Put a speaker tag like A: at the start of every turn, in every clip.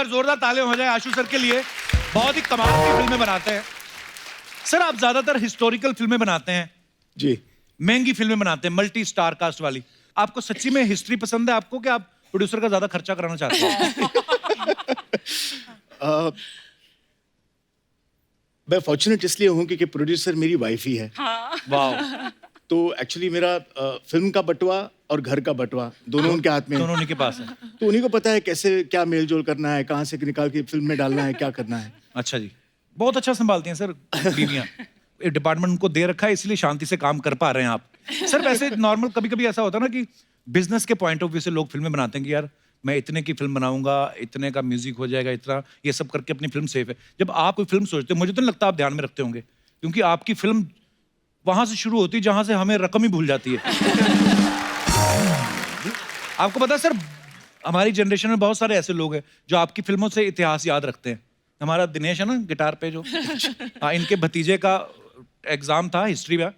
A: बार जोरदार तालियां हो जाए आशु सर के लिए। बहुत ही कमाल की फिल्में बनाते हैं सर। आप ज्यादातर हिस्टोरिकल फिल्में बनाते हैं
B: जी।
A: महंगी फिल्में बनाते हैं, मल्टी स्टार कास्ट वाली। आपको सच्ची में हिस्ट्री पसंद है आपको, कि आप प्रोड्यूसर का ज्यादा खर्चा कराना चाहते हैं?
B: मैं फॉर्चुनेट इसलिए हूँ क्योंकि प्रोड्यूसर मेरी वाइफ ही है।
A: वाह।
B: तो एक्चुअली मेरा फिल्म का बटवा और घर का बटवा दोनों उनके हाथ में है।
A: दोनों उन्हीं के पास है।
B: तो उन्हीं को पता है कैसे क्या मेल जोल करना है, कहाँ से निकाल के फिल्म में डालना है, क्या करना है।
A: अच्छा जी, बहुत अच्छा संभालती हैं सर बीवियां। डिपार्टमेंट उनको दे रखा है, इसलिए शांति से काम कर पा रहे हैं आप। सर वैसे नॉर्मल कभी कभी ऐसा होता है ना कि बिजनेस के पॉइंट ऑफ व्यू से लोग फिल्में बनाते हैं कि यार मैं इतने की फिल्म बनाऊंगा, इतने का म्यूजिक हो जाएगा, इतना ये सब करके अपनी फिल्म सेफ है। जब आप कोई फिल्म सोचते हो, मुझे तो नहीं लगता आप ध्यान में रखते होंगे, क्योंकि आपकी फिल्म वहां से शुरू होती है जहां से हमें रकम ही भूल जाती है। आपको पता है सर, हमारी जनरेशन में बहुत सारे ऐसे लोग हैं जो आपकी फिल्मों से इतिहास याद रखते हैं। हमारा दिनेश है ना गिटार पे जो, हाँ, इनके भतीजे का एग्जाम था हिस्ट्री का,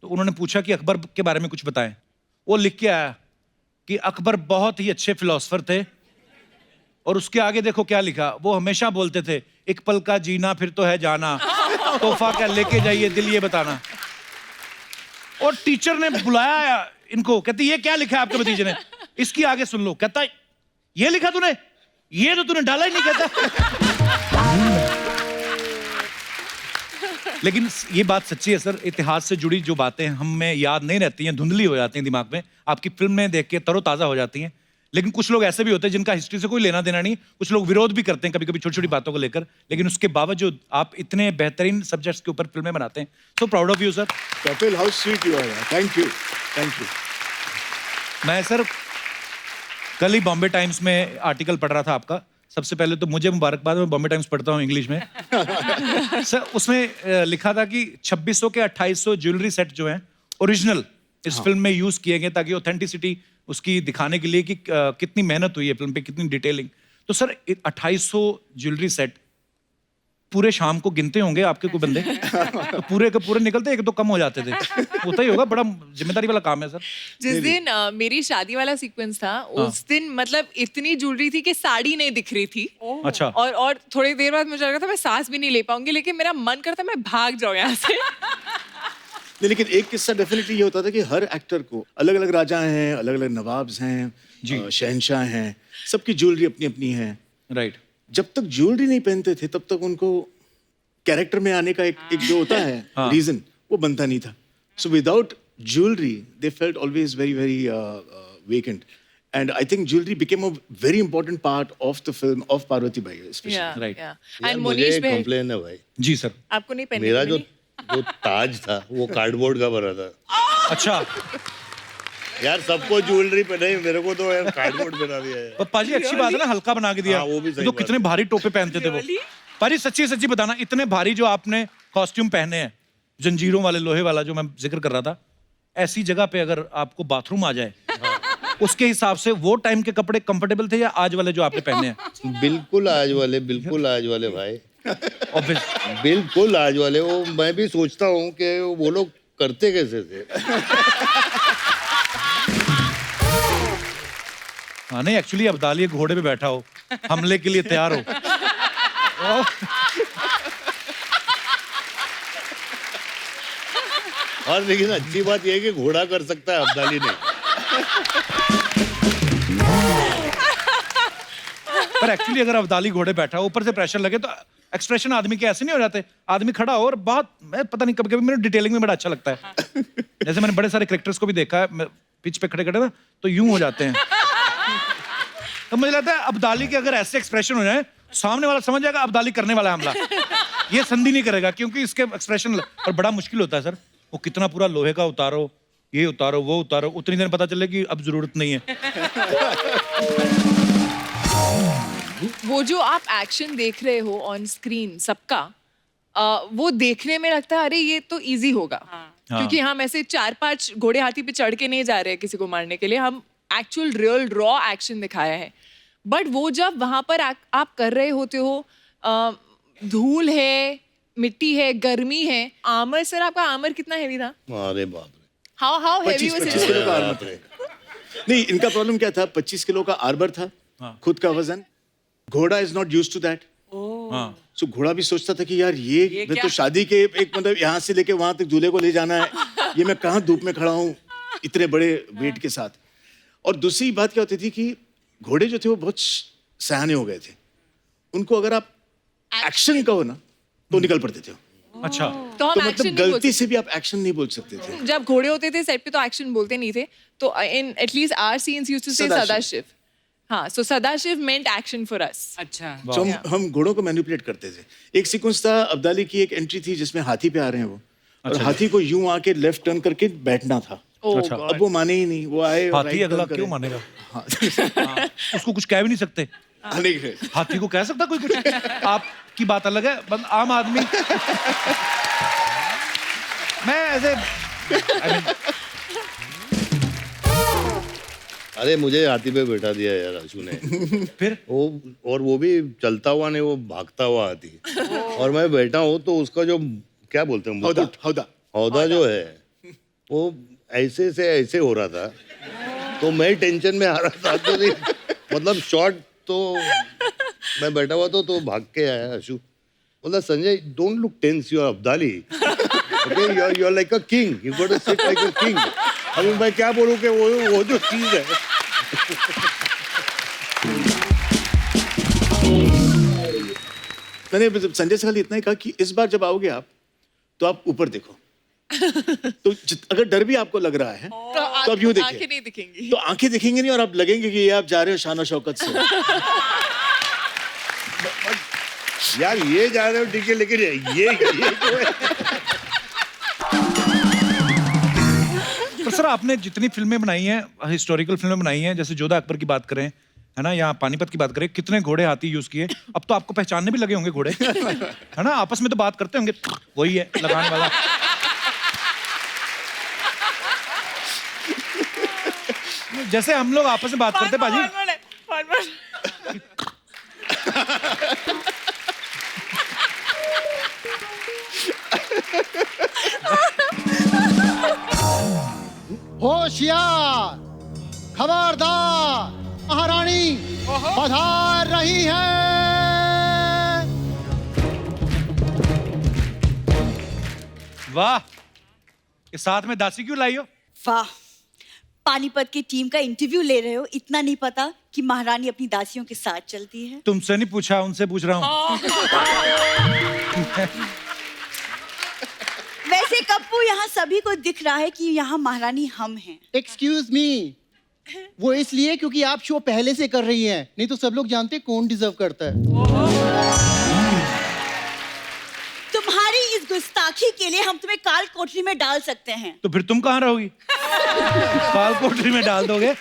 A: तो उन्होंने पूछा कि अकबर के बारे में कुछ बताएं। वो लिख के आया कि अकबर बहुत ही अच्छे फिलोसफर थे, और उसके आगे देखो क्या लिखा, वो हमेशा बोलते थे एक पल का जीना फिर तो है जाना, तोहफा क्या लेके जाइए दिल ये बताना। और टीचर ने बुलाया इनको, कहती ये क्या लिखा है आपके भतीजे ने, इसकी आगे सुन लो। कहता ये लिखा तूने, ये तो तूने डाला ही नहीं। कहता लेकिन ये बात सच्ची है सर, इतिहास से जुड़ी जो बातें हमें याद नहीं रहती हैं, धुंधली हो जाती हैं दिमाग में, आपकी फिल्में देख के तरोताजा हो जाती हैं। लेकिन कुछ लोग ऐसे भी होते हैं जिनका हिस्ट्री से कोई लेना देना नहीं, कुछ लोग विरोध भी करते हैं कभी कभी छोटी छोटी बातों को लेकर, लेकिन उसके बावजूद आप इतने बेहतरीन सब्जेक्ट्स के ऊपर फिल्में बनाते हैं। So proud of you sir.
B: Kapil, how sweet you are. Thank you, thank you.
A: मैं सर कल ही बॉम्बे टाइम्स में आर्टिकल पढ़ रहा था आपका। सबसे पहले तो मुझे मुबारकबाद, मैं बॉम्बे टाइम्स पढ़ता हूँ इंग्लिश में। सर उसमें लिखा था कि 2600 के 2800 ज्वेलरी सेट जो हैं ओरिजिनल इस फिल्म में यूज किए गए, ताकि ऑथेंटिसिटी उसकी दिखाने के लिए कि कितनी मेहनत हुई है फिल्म पे, कितनी डिटेलिंग। तो सर 2800 ज्वेलरी सेट पूरे शाम को गिनते होंगे आपके कोई बंदे? तो पूरे के पूरे निकलते, एक दो कम हो जाते थे। होता ही होगा, बड़ा जिम्मेदारी वाला काम है सर।
C: जिस दिन मेरी शादी वाला सीक्वेंस था, उस दिन मतलब इतनी ज्वेलरी थी कि साड़ी नहीं दिख रही थी।
A: अच्छा।
C: और थोड़ी देर बाद मुझे लगा था मैं सांस भी नहीं ले पाऊंगी, लेकिन मेरा मन करता मैं भाग जाऊं यहाँ से।
B: नहीं, लेकिन एक किस्सा डेफिनेटली ये होता था कि हर एक्टर को अलग अलग राजा हैं, अलग अलग नवाब्स हैं, शहनशाह हैं, सबकी ज्वेलरी अपनी अपनी है।
A: राइट।
B: जब तक ज्वेलरी नहीं पहनते थे तब तक उनको कैरेक्टर में आने का एक जो होता है रीजन, वो बनता नहीं था। So without jewellery they felt always very very vacant, and I think jewellery became a very important part of the film of Parvati by specially.
A: Right.
C: And
D: मुझे
C: मोनीश भाई,
D: कंप्लेन है भाई,
A: जी सर।
C: आपको नहीं पहनने
D: मेरा
C: को
D: जो
C: मिली?
D: जो ताज था वो कार्डबोर्ड का बना था।
A: अच्छा
D: यार सबको ज्वेलरी पहनाई, मेरे को तो यार कार्डबोर्ड बना दिया है।
A: पाजी अच्छी बात है ना, हल्का बना के दिया।
D: हाँ, वो भी सही
A: तो
D: बात
A: कितने भारी टोपे पहनते थे वो। पाजी सच्ची सच्ची बताना, इतने भारी जो आपने कॉस्ट्यूम पहने हैं, जंजीरों वाले, लोहे वाला जो मैं जिक्र कर रहा था, ऐसी जगह पे अगर आपको बाथरूम आ जाए, उसके हिसाब से वो टाइम के कपड़े कंफर्टेबल थे या आज वाले जो आपने पहने हैं?
D: बिल्कुल आज वाले, बिल्कुल आज वाले भाई,
A: Obvious-
D: बिल्कुल आज वाले। वो मैं भी सोचता हूँ कि वो लोग करते कैसे थे।
A: हाँ नहीं, एक्चुअली अब्दाली घोड़े पे बैठा हो, हमले के लिए तैयार हो।
D: और लेकिन अच्छी बात यह है कि घोड़ा कर सकता है, अब्दाली नहीं।
A: पर एक्चुअली अगर अब्दाली घोड़े बैठा हो, ऊपर से प्रेशर लगे, तो एक्सप्रेशन आदमी के ऐसे नहीं हो जाते। आदमी खड़ा हो और बहुत, मैं पता नहीं, कभी कभी मेरे डिटेलिंग में बड़ा अच्छा लगता है। जैसे मैंने बड़े सारे क्रिकेटर्स को भी देखा है, पिच पे खड़े खड़े ना, तो यूं हो जाते हैं। तो मुझे लगता है अब्दाली के अगर ऐसे एक्सप्रेशन हो जाए, सामने वाला समझ जाएगा अब्दाली करने वाला है हमला, ये संधि नहीं करेगा, क्योंकि इसके एक्सप्रेशन। और बड़ा मुश्किल होता है सर, वो कितना पूरा लोहे का उतारो, ये उतारो, वो उतारो, उतनी देर पता चले कि अब जरूरत नहीं है।
C: वो जो आप एक्शन देख रहे हो ऑन स्क्रीन सबका, वो देखने में लगता है अरे ये तो इजी होगा। क्योंकि हम ऐसे 4-5 घोड़े हाथी पे चढ़ के नहीं जा रहे हैं किसी को मारने के लिए, हम एक्चुअल रियल रॉ एक्शन दिखाया है। बट वो जब वहां पर आप कर रहे होते हो, धूल है, मिट्टी है, गर्मी है, आर्मर, सर आपका आर्मर कितना हैवी था?
D: अरे बाप रे,
C: हाउ हैवी
B: 25 किलो का आर्मर था। नहीं, इनका प्रॉब्लम क्या था, 25 किलो का आर्मर था, खुद का वजन घोड़ा is not used to that,
A: हाँ
B: सो घोड़ा भी सोचता था कि यार ये मैं तो शादी के एक मतलब यहाँ से लेके वहां तक दूल्हे को ले जाना है, ये मैं कहाँ धूप में खड़ा हूँ इतने बड़े वेट के साथ। और दूसरी बात क्या होती थी कि घोड़े जो थे वो बहुत सयाने हो गए थे, उनको अगर आप एक्शन कहो ना तो निकल पड़ते थे।
A: अच्छा
C: तो हम
B: तो
C: एक्शन
B: मतलब
C: नहीं बोल
B: गलती से भी आप एक्शन नहीं बोल सकते थे।
C: जब घोड़े होते थे सेट पे तो एक्शन बोलते नहीं थे, तो in at least our scenes used to say
B: Sadashiv.
C: Sadashiv. हाँ, so Sadashiv meant action for us.
E: अच्छा
B: तो हम घोड़ों को मैनिपुलेट करते थे। एक सीक्वेंस था, अब्दाली की एक एंट्री थी जिसमें हाथी पे आ रहे हैं वो, और हाथी को यूं आके लेफ्ट टर्न करके बैठना था।
A: अच्छा
B: अब वो माने ही नहीं, वो आए और
A: हाथी
B: right
A: अगला
B: turn
A: क्यों
B: करे।
A: मानेगा?
B: हाँ।
A: उसको कुछ कह भी नहीं सकते।
B: नहीं गए।
A: हाथी को कह सकता कोई कुछ? आपकी बात अलग है, बस आम आदमी मैं ऐसे
D: अरे मुझे हाथी पे बैठा दिया यार आशु ने।
A: फिर
D: वो और वो भी चलता हुआ नहीं, वो भागता हुआ हाथी। और मैं बैठा हूँ तो उसका जो क्या बोलते हैं
B: हौदा,
D: मुकुट,
B: हौदा।
D: हौदा जो है वो ऐसे से ऐसे हो रहा था, तो मैं टेंशन में आ रहा था। तो मतलब शॉट तो मैं बैठा हुआ तो भाग के आया आशु। बोला Sanjay don't look tense, you are Abdali, okay, you are like a king, you got to sit like a king. अभी मैं क्या बोलूं कि वो जो चीज है।
B: मैंने संजय से खाली इतना ही कहा कि इस बार जब आओगे आप तो आप ऊपर देखो। तो अगर डर भी आपको लग रहा है तो आप यूं देखिए,
C: आंखें नहीं दिखेंगी।
B: तो आंखें दिखेंगी नहीं और आप लगेंगे कि ये आप जा रहे हो शान और शौकत से।
D: यार ये जा रहे हो ठीक है, लेकिन ये जो है।
A: पर सर आपने जितनी फिल्में बनाई हैं, हिस्टोरिकल फिल्में बनाई हैं, जैसे जोधा अकबर की बात करें, है ना, या पानीपत की बात करें, कितने घोड़े हाथी यूज किए। अब तो आपको पहचानने भी लगे होंगे घोड़े, है ना, आपस में तो बात करते होंगे, वही है लगाने वाला। जैसे हम लोग आपस में बात करते पाजी।
F: होशियार, खबरदार, महारानी पधार रही है।
A: वाह, ये साथ में दासी क्यों लाई हो?
G: वाह, पानीपत की टीम का इंटरव्यू ले रहे हो, इतना नहीं पता कि महारानी अपनी दासियों के साथ चलती है।
A: तुमसे नहीं पूछा, उनसे पूछ रहा हूँ।
G: वैसे कप्पू, यहाँ सभी को दिख रहा है कि यहाँ महारानी हम हैं।
F: एक्सक्यूज मी, वो इसलिए क्योंकि आप शो पहले से कर रही हैं, नहीं तो सब लोग जानते हैं कौन डिजर्व करता है।
G: तुम्हारी इस गुस्ताखी के लिए हम तुम्हें काल कोठरी में डाल सकते हैं।
A: तो फिर तुम कहाँ रहोगी? काल कोठरी में डाल दोगे?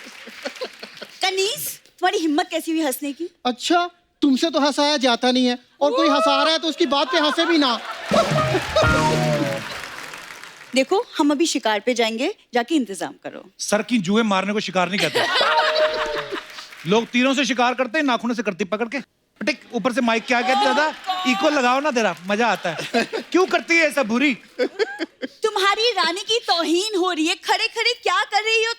G: कनीस, तुम्हारी हिम्मत कैसी हुई हंसने की?
F: अच्छा, तुमसे तो हंसाया जाता नहीं है, और कोई हंसा रहा है तो उसकी बात पे हंसे भी ना।
G: देखो, हम अभी शिकार पे जाएंगे, जाके इंतजाम करो।
A: सर की जुए मारने को शिकार नहीं कहते। लोग तीरों से शिकार करते हैं, नाखूनों से करती पकड़ के। टिक, ऊपर से माइक क्या कहते दादा, इको लगाओ ना, तेरा मजा आता है। क्यों करती है सब बुरी?
G: तुम्हारी रानी की तौहीन हो रही है, खड़े खड़े क्या कर रही हो?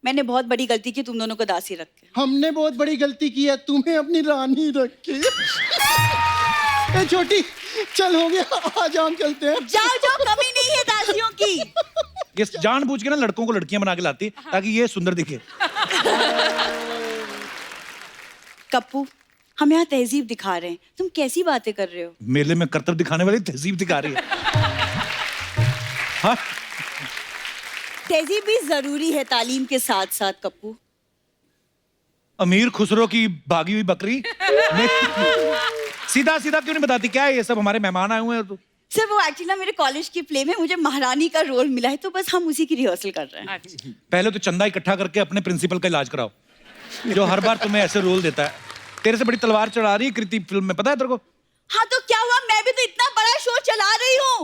G: मैंने बहुत बड़ी गलती की तुम दोनों को दासी रख के।
F: हमने बहुत बड़ी गलती की है, तुम्हें अपनी रानी रख के। ए छोटी, चल हो गया, आज हम चलते हैं।
G: जाओ जाओ, कमी नहीं है दासियों की।
A: ये जानबूझ के ना लड़कों को लड़कियां बना के लाती है ताकि ये सुंदर दिखे।
G: कप्पू, हम यहाँ तहजीब दिखा रहे हैं, तुम कैसी बातें कर रहे हो?
A: मेले में करतब दिखाने वाली तहजीब दिखा रही है। हाँ?
G: तहजीब भी जरूरी है तालीम के साथ साथ कप्पू।
A: अमीर खुसरो की भागी हुई बकरी सीधा सीधा क्यों नहीं बताती? क्या है ये सब, हमारे मेहमान आए हुए हैं। तो
G: सर, वो एक्चुअली ना मेरे कॉलेज की प्ले में मुझे महारानी का रोल मिला है, तो बस हम उसी की रिहर्सल कर रहे हैं।
A: पहले तो चंदा इकट्ठा करके अपने प्रिंसिपल का इलाज कराओ, जो हर बार तुम्हें ऐसे रोल देता है। तेरे से बड़ी तलवार चढ़ा रही है कृति फिल्म में, पता है तेरे को?
G: हाँ तो क्या हुआ, मैं भी तो इतना बड़ा शो चला रही हूँ।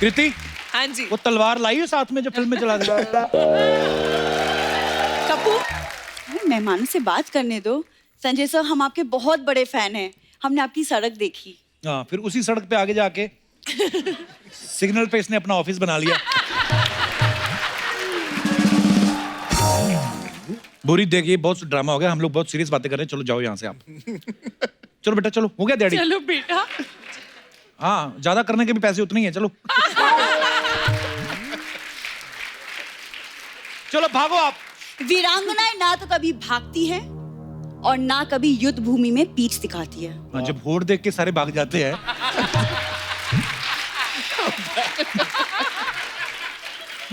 A: कृति,
C: हाँ जी।
A: वो तलवार लाई हो साथ में जो फिल्म में चला दे।
G: कप्पू, हमें मेहमानों से बात करने दो। संजय सर, हम आपके बहुत बड़े फैन हैं, हमने आपकी सड़क देखी।
A: हाँ, फिर उसी सड़क पे आगे जाके सिग्नल पे इसने अपना ऑफिस बना लिया। बुरी देखिए, बहुत ड्रामा हो गया, हम लोग बहुत सीरियस बातें कर रहे हैं, चलो जाओ यहाँ से आप। चलो बेटा चलो, हो गया डैडी?
C: चलो बेटा।
A: हाँ, ज्यादा करने के भी पैसे उतने ही है, चलो। चलो भागो आप।
G: वीरांगनाएं ना तो कभी भागती है और ना कभी युद्ध भूमि में पीठ दिखाती है।
A: हाँ, जब होड़ देख के सारे भाग जाते हैं।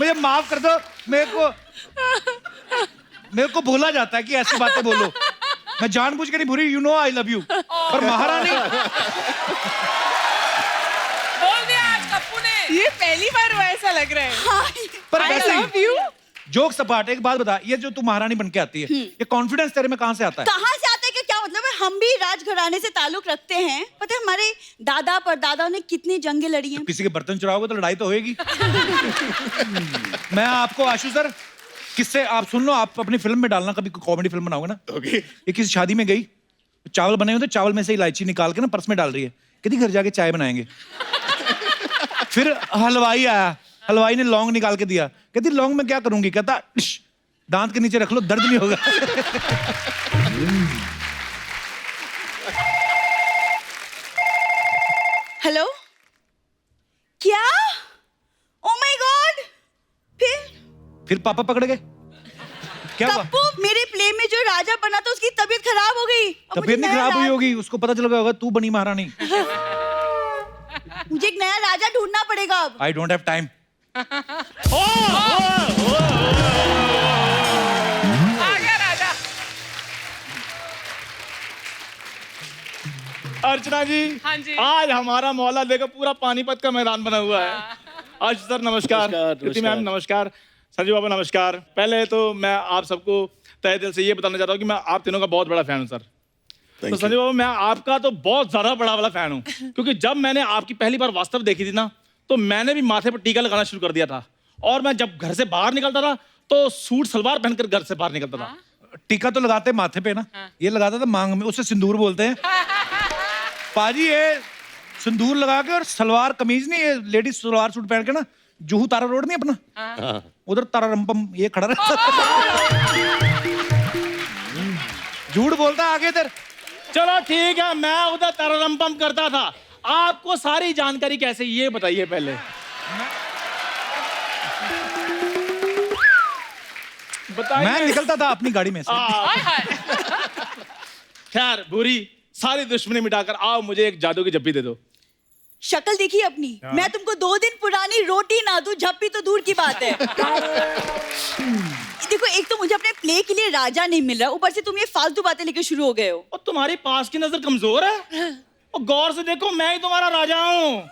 A: मुझे माफ कर दो, मेरे को बोला जाता है कि ऐसी बातें बोलो। मैं जानबूझ के नहीं बोल रही, you know I love you, पर महारानी।
C: बोल दिया आज कप्पू ने। ये पहली बार हुआ ऐसा लग रहा है।
A: पर
C: I
A: वैसे
C: love you।
A: जोक सपाट, एक बात बता, ये जो तू महारानी बन के आती है, ये कॉन्फिडेंस तेरे में कहाँ से आता है?
G: कहाँ से आता है कि क्या मतलब है? हम भी राजघराने से ताल्लुक रखते हैं। पता है हमारे दादा परदादा ने कितनी जंगें लड़ी हैं।
A: किसी के बर्तन चुराओगे तो लड़ाई तो होएगी। मैं आपको आशु सर किससे आप सुन लो, आप अपनी फिल्म में डालना, कभी कॉमेडी फिल्म बनाओगे ना।
B: ओके।
A: ये किसी शादी में गई, चावल बने हुए थे, चावल में से इलायची निकाल के ना पर्स में डाल रही है, कहती घर जाके चाय बनाएंगे। फिर हलवाई आया, हलवाई ने लौंग निकाल के दिया, कहती लौंग में क्या करूंगी, कहता दांत के नीचे रख लो, दर्द नहीं होगा।
G: हेलो, क्या? Oh my God!
A: फिर पापा पकड़ गए, क्या हुआ?
G: कप्पू, मेरे प्ले में जो राजा बना था उसकी तबीयत खराब हो गई। अब मुझे
A: तबीयत नहीं
G: नया
A: खराब हुई
G: राज-
A: होगी, उसको पता चल गया होगा तू बनी महारानी।
G: मुझे एक नया राजा ढूंढना पड़ेगा अब।
A: I don't have time.
C: आ गया राजा।
E: अर्चना जी,
C: हाँ जी।
E: आज हमारा मोहल्ला देखो पूरा पानीपत का मैदान बना हुआ है। आज सर नमस्कार,
B: नमस्कार,
E: कृति मैम नमस्कार, संजू बाबा नमस्कार। पहले तो मैं आप सबको तहे दिल से ये बताना चाहता हूँ कि मैं आप तीनों का बहुत बड़ा फैन हूँ सर। तो संजय बाबा, मैं आपका तो बहुत ज्यादा बड़ा वाला फैन हूँ, क्योंकि जब मैंने आपकी पहली बार वास्तव देखी थी ना, तो मैंने भी माथे पर टीका लगाना शुरू कर दिया था, और मैं जब घर से बाहर निकलता था तो सूट सलवार पहनकर घर से बाहर निकलता था।
A: टीका तो लगाते माथे पे ना, ये लगाता था मांग में, उसे सिंदूर बोलते हैं। पाजी ये सिंदूर लगा के और सलवार कमीज नहीं, ये लेडीज सलवार सूट पहन के ना, जूहू तारा रोड नहीं अपना, उधर तारा रंपम ये खड़ा रहता। झूठ बोलता आगे इधर।
E: चलो ठीक है, मैं उधर तररम करता था। आपको सारी जानकारी कैसे, ये बताइए पहले। बताइए।
A: मैं निकलता था अपनी गाड़ी में से।
E: खैर, बुरी सारी दुश्मनी मिटाकर आओ, मुझे एक जादू की जप्पी दे दो।
G: शक्ल देखी अपनी? मैं तुमको 2 दिन पुरानी रोटी ना दूं, झप्पी तो दूर की बात है। देखो, एक तो मुझे अपने प्ले के लिए राजा नहीं मिल रहा, ऊपर से तुम ये फालतू बातें लेके शुरू हो गए हो।
E: और तुम्हारी पास की नजर कमजोर है, और गौर से देखो, मैं ही तुम्हारा राजा हूँ।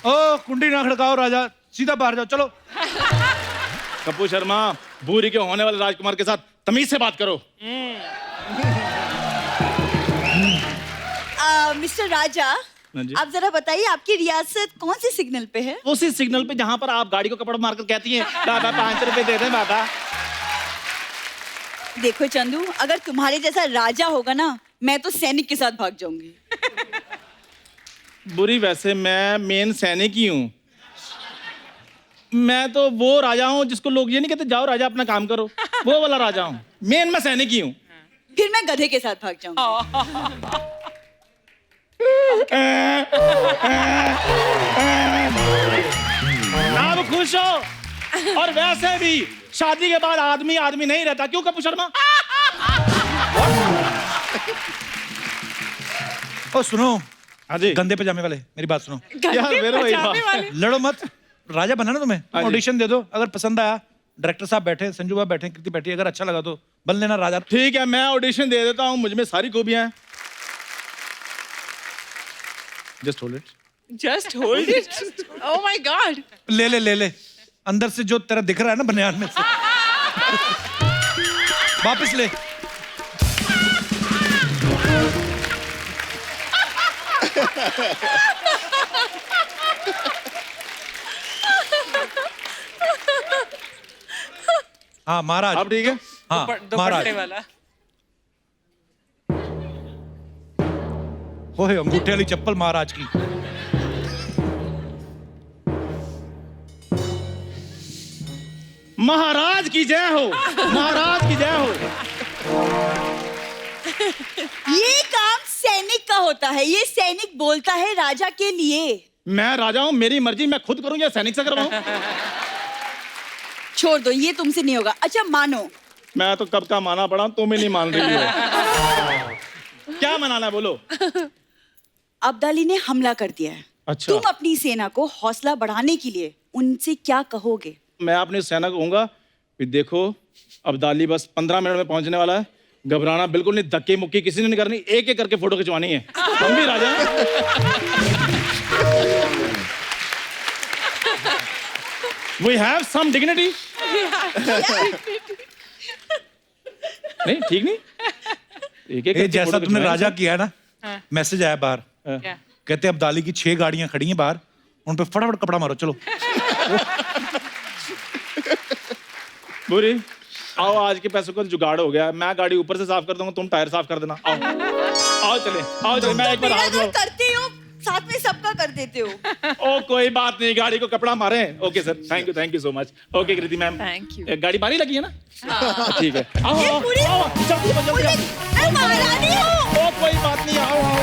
A: ओ कुंडी ना खड़काओ राजा, सीधा बाहर जाओ, चलो।
E: कपूर शर्मा, बुरी के होने वाले राजकुमार के साथ तमीज से बात करो।
G: मिस्टर राजा,
E: हाँ जी।
G: आप जरा बताइए आपकी रियासत कौन सी सिग्नल पे है?
E: उसी सिग्नल पे जहां पर आप गाड़ी को कपड़ा मारकर कहती हैं, बाबा 5 रुपए दे दे बाबा।
G: देखो चंदू, अगर तुम्हारे जैसा राजा होगा ना, मैं तो सैनिक के साथ भाग जाऊंगी।
E: बुरी, वैसे मैं मेन सैनिक ही हूँ। मैं तो वो राजा हूँ जिसको लोग ये नहीं कहते जाओ राजा अपना काम करो, वो वाला राजा हूँ। मेन मैं सैनिक ही हूँ।
G: फिर मैं गधे के साथ भाग जाऊंगी।
E: आप खुश हो? और वैसे भी शादी के बाद आदमी आदमी नहीं रहता, क्यों कपूर शर्मा?
A: ओ सुनो,
E: हाँ जी।
A: गंदे पजामे वाले, मेरी बात सुनो।
E: यार, मेरे वही
C: पजामे
E: बात।
C: वाले।
A: लड़ो मत, राजा बनना ना तुम्हें,
E: हाँ जी।
A: ऑडिशन दे दो, अगर पसंद आया, डायरेक्टर साहब बैठे, संजू बाबा बैठे, कृति बैठी, अगर अच्छा लगा तो बन लेना राजा।
E: ठीक है, मैं ऑडिशन दे देता हूँ, मुझ में सारी खूबियां हैं। Just hold it.
C: Just hold it. Oh my God.
A: ले ले ले ले, अंदर से जो तेरा दिख रहा है ना बनियान में से, वापस ले। हाँ महाराज,
E: अब ठीक है।
A: हाँ
C: दुपट्टे
A: महाराज,
C: वाला।
A: वो है अंगूठे वाली चप्पल महाराज की।
E: महाराज की जय हो, महाराज की जय हो।
G: ये काम सैनिक का होता है, ये सैनिक बोलता है राजा के लिए।
E: मैं राजा हूँ, मेरी मर्जी, मैं खुद करूँ या सैनिक से करवाऊँ?
G: छोड़ दो, ये तुमसे नहीं होगा। अच्छा मानो।
E: मैं तो कब का माना पड़ा, तुम ही नहीं मान रही हो। क्या मनाना है बोलो।
G: अब्दाली ने हमला कर दिया है।
E: अच्छा।
G: तुम अपनी सेना को हौसला बढ़ाने के लिए उनसे क्या कहोगे?
E: मैं अपने सेना को कहूंगा कि देखो अब्दाली बस 15 मिनट में पहुंचने वाला है, घबराना बिल्कुल नहीं, धक्के मुक्की किसी ने नहीं करनी, एक एक करके फोटो खिंचवानी है। हम भी राजा हैं। We have some dignity. नहीं ठीक नहीं, एक एक
A: ये जैसा तुमने राजा किया है ना, मैसेज आया बाहर,
E: क्या?
A: कहते हैं अब्दाली की 6 गाड़ियां खड़ी हैं बाहर, उन पे फटाफट कपड़ा मारो, चलो।
E: बुरी आओ, आज के पैसों का जुगाड़ हो गया, मैं गाड़ी ऊपर से साफ कर दूंगा, तुम टायर साफ कर देना। आओ आओ चले, मैं एक बार
G: मेरा
E: हाथ
G: घर
E: धो-
G: करते हो, साथ में सबका कर देते हो।
E: ओ कोई बात नहीं, गाड़ी को कपड़ा मारे। Okay sir, thank you so much. Okay Kriti ma'am,
C: Thank you.
E: गाड़ी बारी लगी है ना? ठीक है, आओ
G: ये
E: आओ
G: पूरी-
E: आओ, जल्दी आओ, जल्दी आओ।
G: मैं महारानी हूँ।
E: ओ कोई बात नहीं, आओ आओ